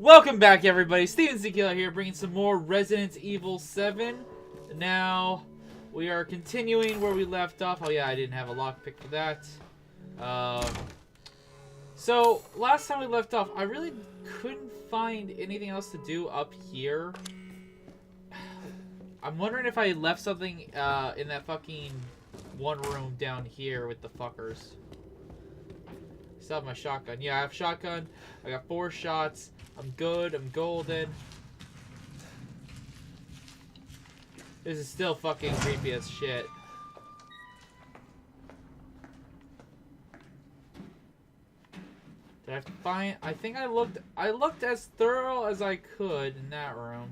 Welcome back, everybody. Steven Zekila here, bringing some more Resident Evil 7. Now, we are continuing where we left off. Oh yeah, I didn't have a lockpick for that. So, last time we left off, I really couldn't find anything else to do up here. I'm wondering if I left something in that fucking one room down here with the fuckers. Still have my shotgun. Yeah, I have shotgun. I got 4 shots. I'm good. I'm golden. This is still fucking creepy as shit. Did I find? I think I looked as thorough as I could in that room.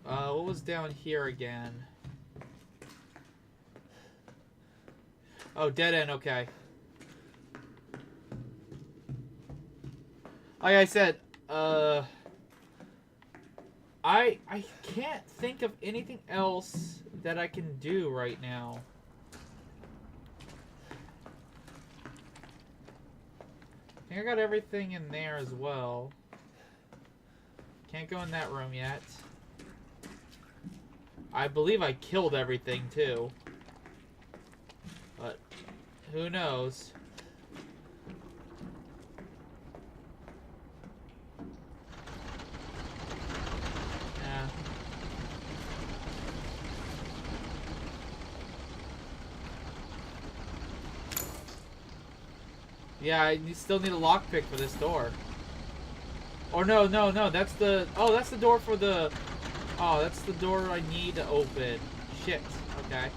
What was down here again? Oh, dead end. Okay. Like I said, I can't think of anything else that I can do right now. I think I got everything in there as well. Can't go in that room yet. I believe I killed everything too. But who knows? Yeah, I still need a lockpick for this door. Or no, that's the... Oh, that's the door for the... Oh, that's the door I need to open. Shit. Okay.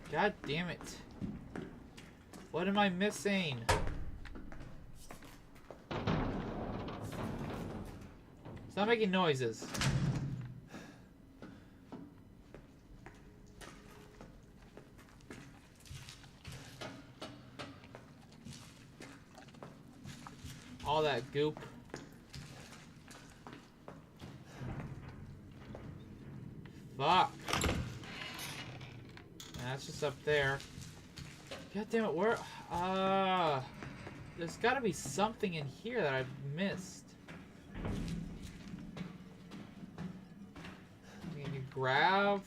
God damn it. What am I missing? It's not making noises. All that goop. Fuck. That's just up there. God damn it, where? There's gotta be something in here that I've missed. Can you grab?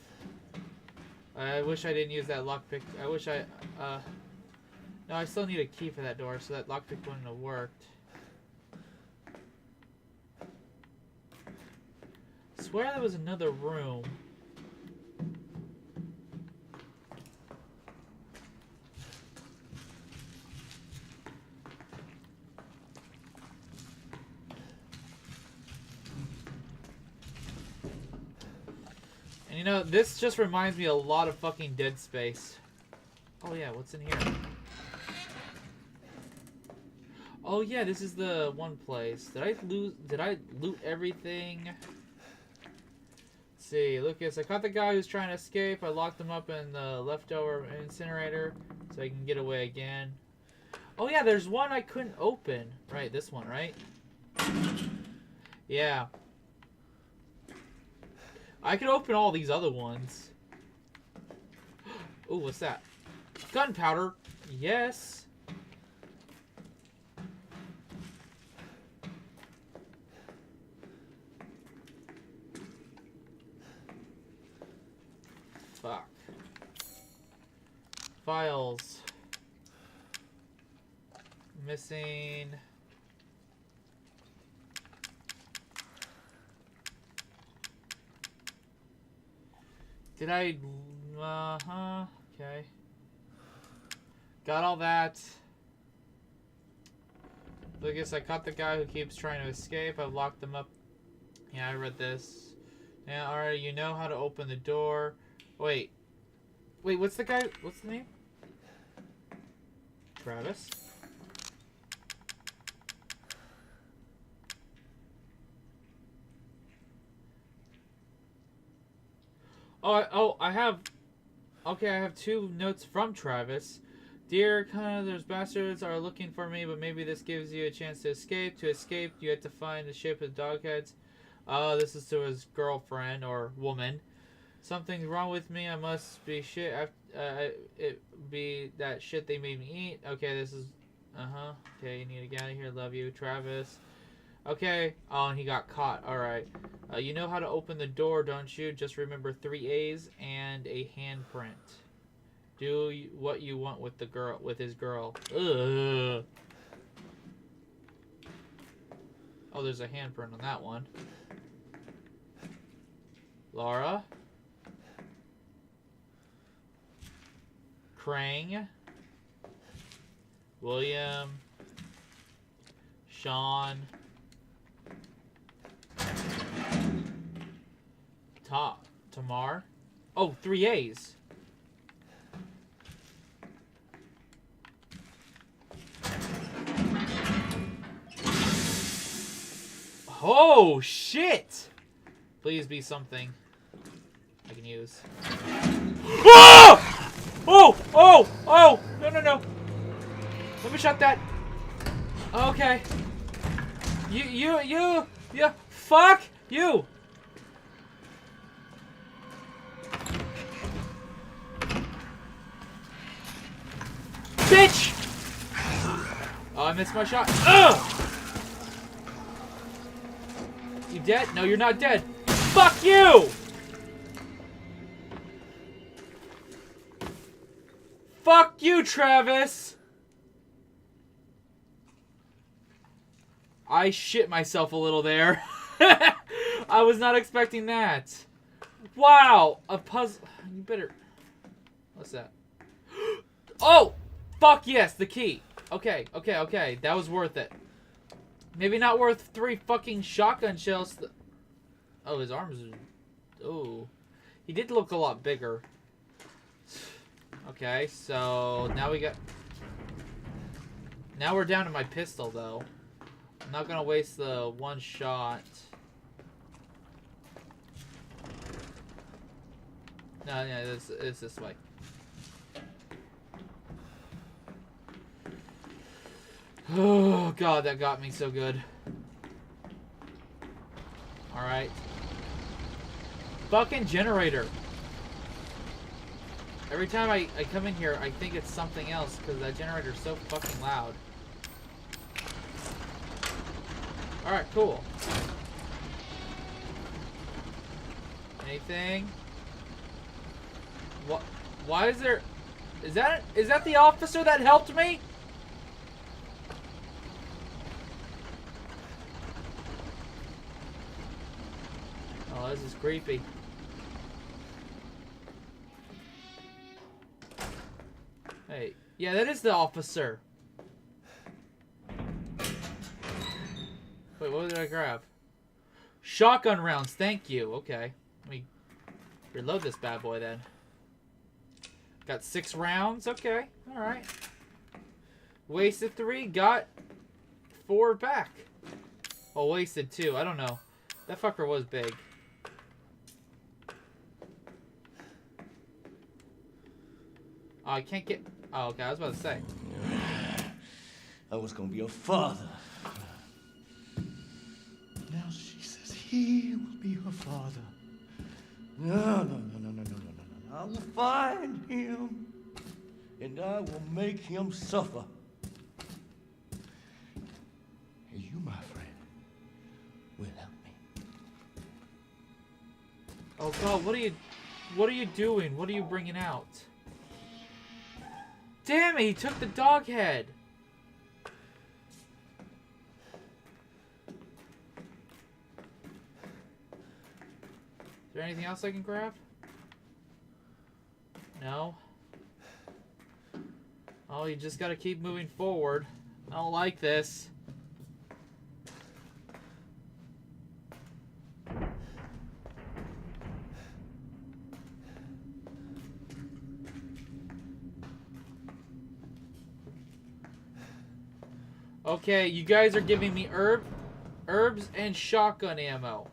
I wish I didn't use that lockpick. I wish I, no, I still need a key for that door, so that lockpick wouldn't have worked. I swear there was another room. And you know, this just reminds me a lot of fucking Dead Space. Oh yeah, what's in here? Oh yeah, this is the one place. Did I loot everything? Let's see, Lucas, I caught the guy who's trying to escape. I locked him up in the leftover incinerator so I can get away again. Oh yeah, there's one I couldn't open. Right, this one, right? Yeah. I could open all these other ones. Ooh, what's that? Gunpowder. Yes. Fuck. Files. Missing. Did I... Uh-huh. Okay. Got all that. Lucas, I caught the guy who keeps trying to escape. I've locked them up. Yeah, I read this. Yeah, alright, you know how to open the door. Wait. Wait, what's the guy... What's the name? Travis? Oh, I have... Okay, I have 2 notes from Travis. Dear those bastards are looking for me, but maybe this gives you a chance to escape. To escape, you have to find the shape of the dog heads. This is to his girlfriend, or woman. Something's wrong with me. I must be shit. It be that shit they made me eat. Okay, this is... Okay, you need to get out of here. Love you, Travis. Okay. Oh, and he got caught. Alright. You know how to open the door, don't you? Just remember 3 A's and a handprint. Do what you want with the girl, with his girl. Ugh. Oh, there's a handprint on that one. Laura. Krang. William. Sean. Tamar. Oh, 3 A's. Oh, shit! Please be something I can use. Oh! Oh! Oh! Oh! No, no, no. Let me shut that. Okay. You. Fuck you! Bitch! Oh, I missed my shot. Ugh! You dead? No, you're not dead. Fuck you! Fuck you, Travis! I shit myself a little there. I was not expecting that. Wow! A puzzle. You better... What's that? Oh! Fuck yes, the key. Okay. That was worth it. Maybe not worth 3 fucking shotgun shells. Oh, his arms are... Oh. He did look a lot bigger. Okay, so now we got... Now we're down to my pistol, though. I'm not gonna waste the 1 shot. No, it's this way. Oh, God, that got me so good. Alright. Fucking generator. Every time I come in here, I think it's something else, because that generator's so fucking loud. Alright, cool. Anything? What? Why is there... Is that the officer that helped me? Oh, this is creepy. Hey, yeah, that is the officer. Wait, what did I grab? Shotgun rounds, thank you. Okay, let me reload this bad boy then. Got 6 rounds, okay, alright. Wasted 3, got 4 back. Oh, wasted 2, I don't know. That fucker was big. Oh, I can't get... Oh, okay, I was about to say. I was gonna be your father. Now she says he will be her father. No. I will find him, and I will make him suffer. And you, my friend, will help me. Oh God, what are you doing? What are you bringing out? Damn it, he took the dog head. Is there anything else I can grab? No. Oh, you just gotta keep moving forward. I don't like this. Okay, you guys are giving me herbs and shotgun ammo.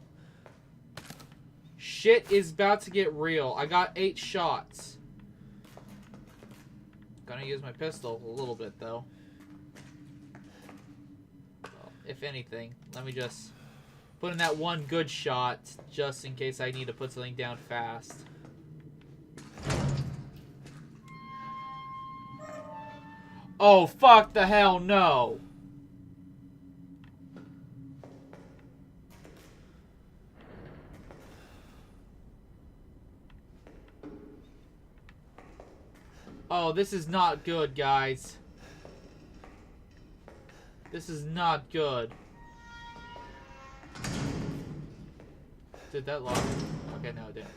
Shit is about to get real. I got 8 shots. Gonna use my pistol a little bit though. Well, if anything, let me just put in that 1 good shot just in case I need to put something down fast. Oh, fuck the hell no. Oh, this is not good, guys. This is not good. Did that lock? Okay, no, it didn't.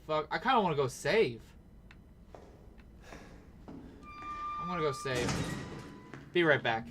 Fuck, I kind of want to go save. I'm gonna go save. Be right back.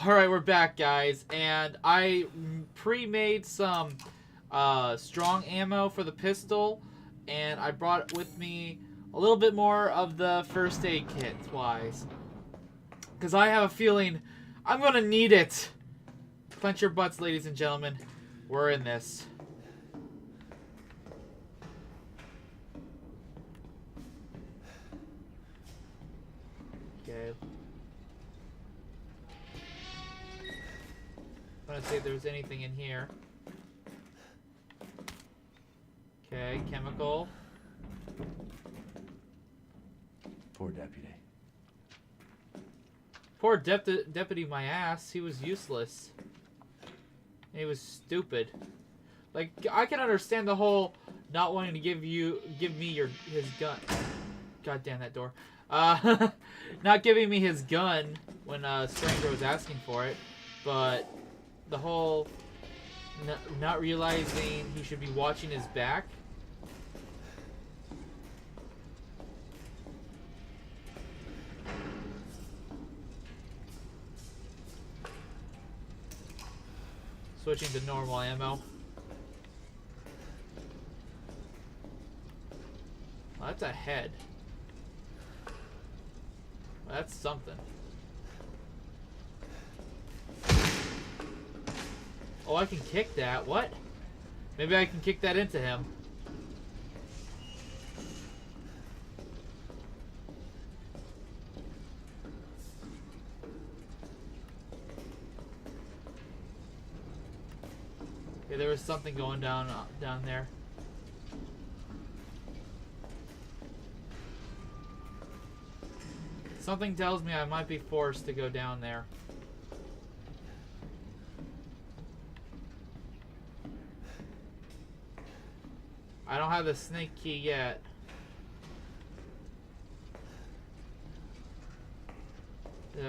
Alright, we're back, guys, and I pre-made some strong ammo for the pistol, and I brought with me a little bit more of the first aid kit, wise. Because I have a feeling I'm going to need it. Clench your butts, ladies and gentlemen. We're in this. Okay. I'm gonna see if there's anything in here. Okay, chemical. Poor deputy. Poor deputy my ass. He was useless. He was stupid. Like, I can understand the whole not wanting to give me his gun. God damn that door. Not giving me his gun when Stranger was asking for it, but the whole not realizing he should be watching his back. Switching to normal ammo. that's a head. Well, that's something. Oh, I can kick that. What? Maybe I can kick that into him. Okay, there was something going down there. Something tells me I might be forced to go down there. I don't have the snake key yet.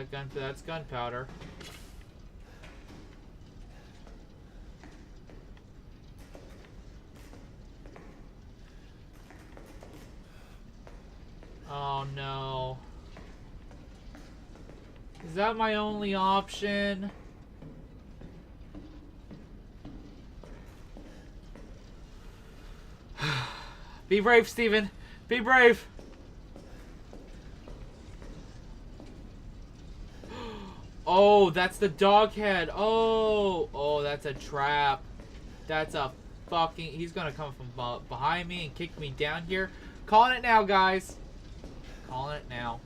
That's gunpowder. Oh no. Is that my only option? Be brave, Steven. Be brave. Oh, that's the dog head. Oh, that's a trap. That's a fucking... He's gonna come from behind me and kick me down here. Calling it now, guys. Calling it now.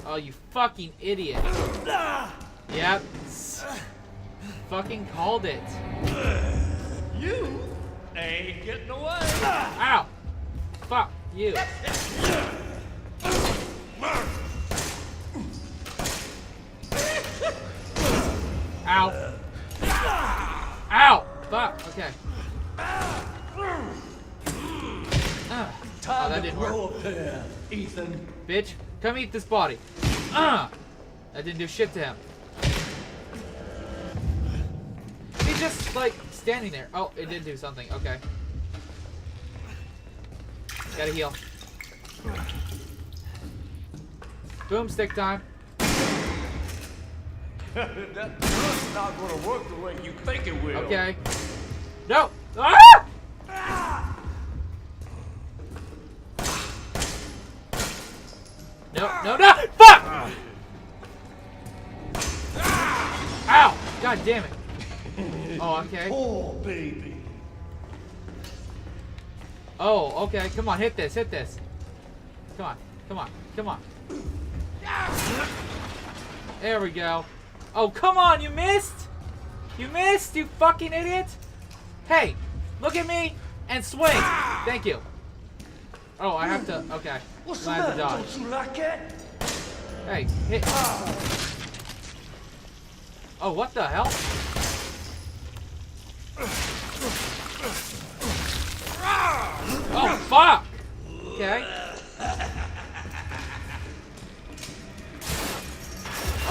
Oh, you fucking idiot. Yep. Fucking called it. You ain't getting away. Ow. Fuck you. Ow. Ow. Fuck. Okay. Oh, that didn't work. Ethan. Bitch, come eat this body. That didn't do shit to him. He's just like standing there. Oh, it did do something. Okay. Gotta heal. Boomstick time. That's not gonna work the way you think it will. Okay. No. Ah! No. Fuck! Ow! God damn it. Oh, okay. Poor baby. Oh, okay. Come on, hit this. Come on. There we go. Oh, come on, you missed! You fucking idiot! Hey, look at me and swing! Thank you. Oh, I have to, okay. What's the I have to matter? dodge. Don't you like it? Hey, hit. Oh, what the hell? Oh, fuck! Okay.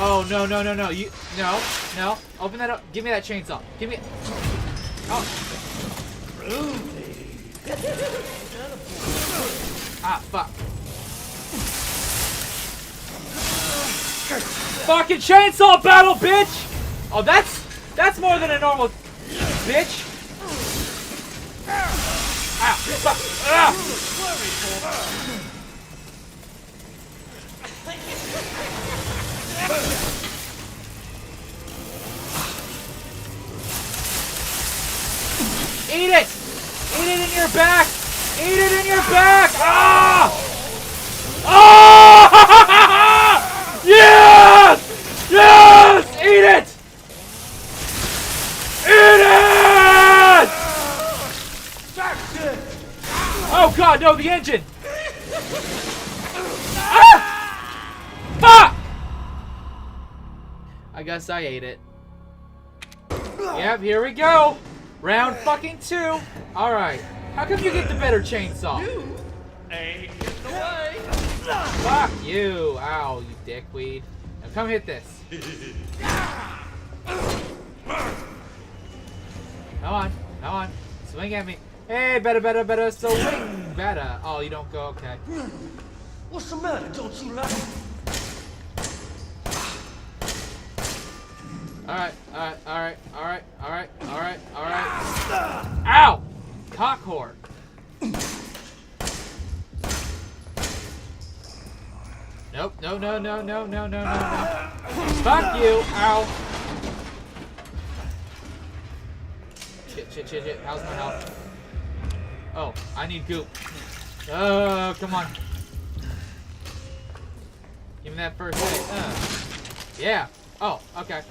Oh, no. You, no. Open that up. Give me that chainsaw. Give me. Oh. Ah, fuck. Fucking chainsaw battle, bitch! Oh, that's more than a normal bitch. Ah, fuck. Ah. Eat it! Eat it in your back! Eat it in your back! Ah! Ah! Yes! Yes! Eat it! Eat it! Oh god, no, the engine! Ah! Fuck! I guess I ate it. Yep, here we go. Round fucking 2. Alright. How come you get the better chainsaw? You ain't getting away. Fuck you. Ow, you dickweed. Now come hit this. Come on. Swing at me. Hey, better, swing, better. Oh, you don't go, okay. What's the matter? Don't you like it? Alright, alright, alright, alright, alright, alright, alright. Ow! Cock whore. Nope, no, no, no, no, no, no, no, no. Fuck you! Ow! Shit, shit, shit, shit. How's my health? Oh, I need goop. Oh, come on. Give me that first aid. Yeah. Oh, okay.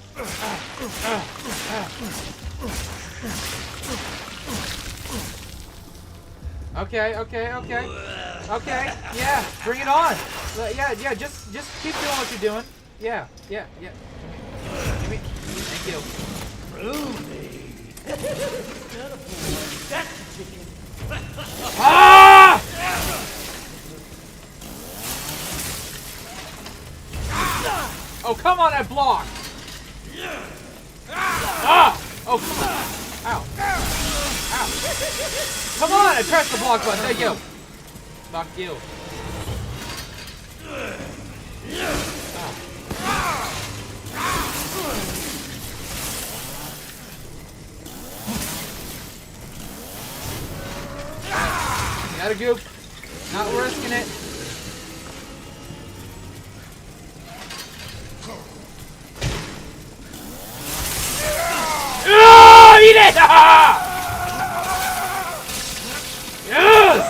Okay, okay, okay. Okay, yeah, bring it on. Yeah, yeah, just keep doing what you're doing. Yeah, yeah, yeah. Give me. Thank you. Ah! Oh, come on, that block! Ah! Oh, come on. Ow. Ow. Come on, I pressed the block button. Thank you. Fuck you. Got a goop. Not risking it. Eat it! Yes!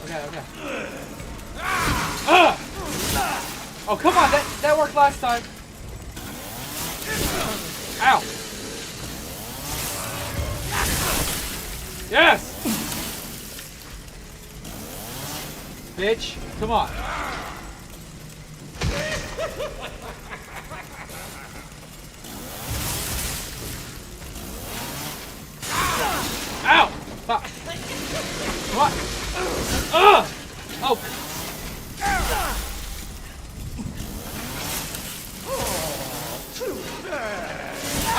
Okay, okay. Oh, come on, that worked last time. Ow. Yes! Bitch, come on. Ow! Fuck. Come on. Oh.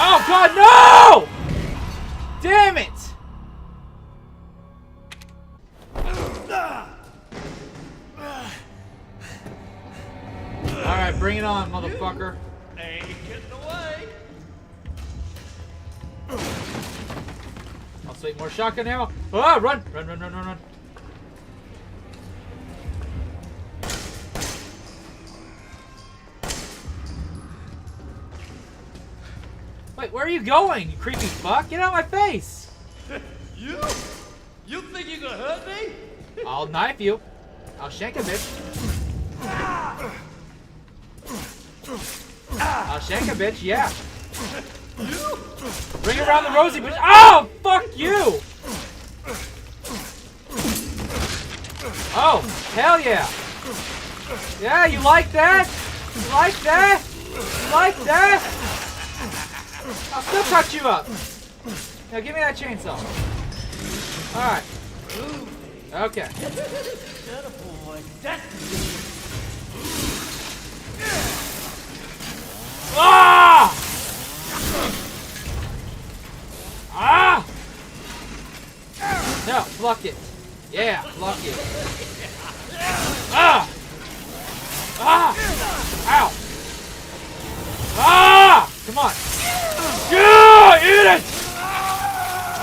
Oh God, no! Damn it! Alright, bring it on, motherfucker. Ain't getting away. I'll take more shotgun ammo. Ah, run! Run, run, run, run, run. Wait, where are you going, you creepy fuck? Get out of my face! You? You think you can hurt me? I'll knife you. I'll shank a bitch. I'll shank a bitch, yeah. You? Bring around the rosy bitch. Oh, fuck you! Oh, hell yeah! Yeah, you like that? You like that? You like that? I'll still cut you up. Now give me that chainsaw. Alright. Okay. Ah! Ah! No, pluck it. Yeah, pluck it. Ah! Ah! Ow! Ah! Come on. Yeah! Eat it!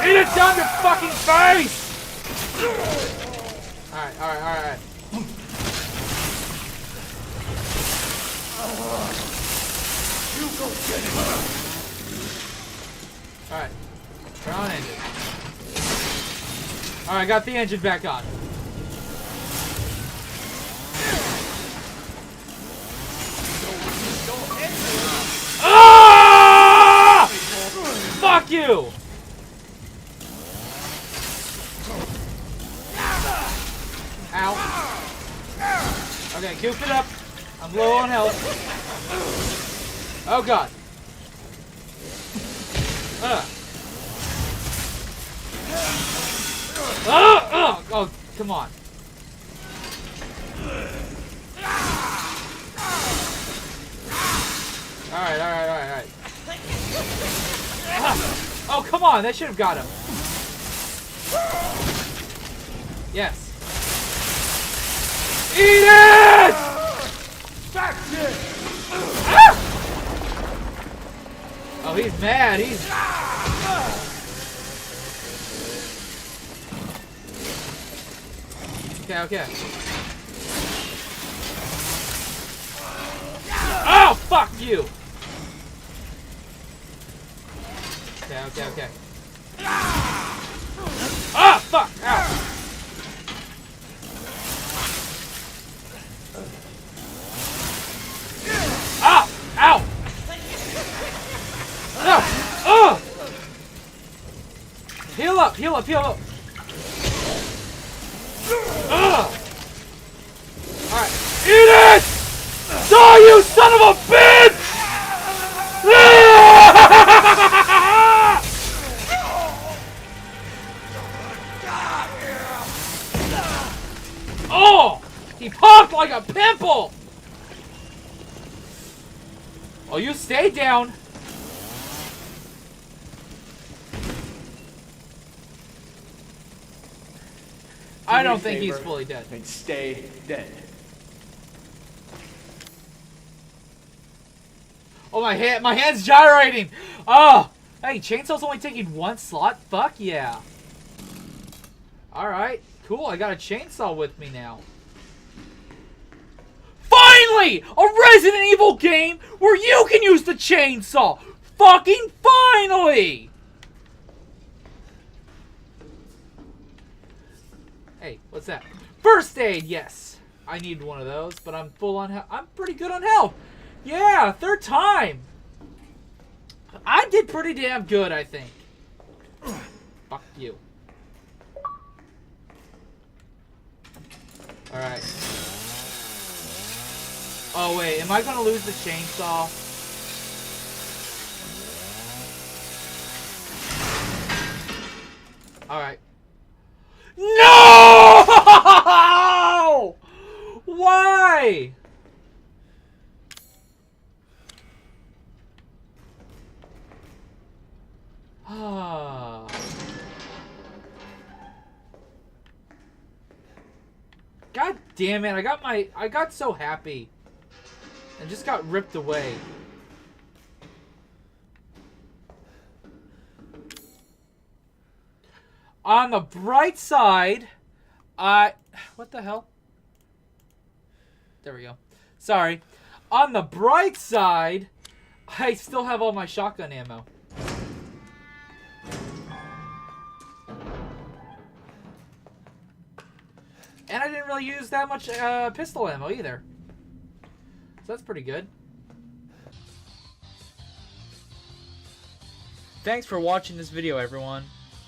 Eat it down your fucking face! Alright, alright, alright. You go get it. Alright. Turn on engine. Alright, got the engine back on. Ah! Fuck you! Ow. Okay, goop it up. I'm low on health. Oh God. Oh, come on. Alright, alright, alright, alright. Oh, come on, that should have got him. Yes. Eat it! That's it! Ah! Oh, he's mad. He's... Okay, okay. Oh, fuck you! Okay, okay, okay. Ah, fuck! Ow! Ah! Ow! No! Oh! Heal up! Heal up! Heal up! Ugh! Alright. Eat it! Die, you son of a bitch! Oh! He popped like a pimple! Oh, you stay down. I don't think he's fully dead. And stay dead. Oh, my hand's gyrating. Oh, hey, chainsaw's only taking one slot. Fuck yeah. All right, cool. I got a chainsaw with me now. Finally, a Resident Evil game where you can use the chainsaw. Fucking finally. Hey, what's that? First aid, yes. I need one of those, but I'm full on health. I'm pretty good on health. Yeah, third time. I did pretty damn good, I think. Fuck you. Alright. Oh, wait. Am I going to lose the chainsaw? Alright. No! Why? Ah. God damn it. I got so happy. And just got ripped away. On the bright side, what the hell? There we go. Sorry. On the bright side, I still have all my shotgun ammo. And I didn't really use that much pistol ammo either. So that's pretty good. Thanks for watching this video, everyone.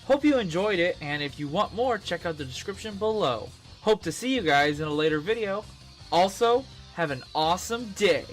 Hope you enjoyed it, and if you want more, check out the description below. Hope to see you guys in a later video. Also, have an awesome day.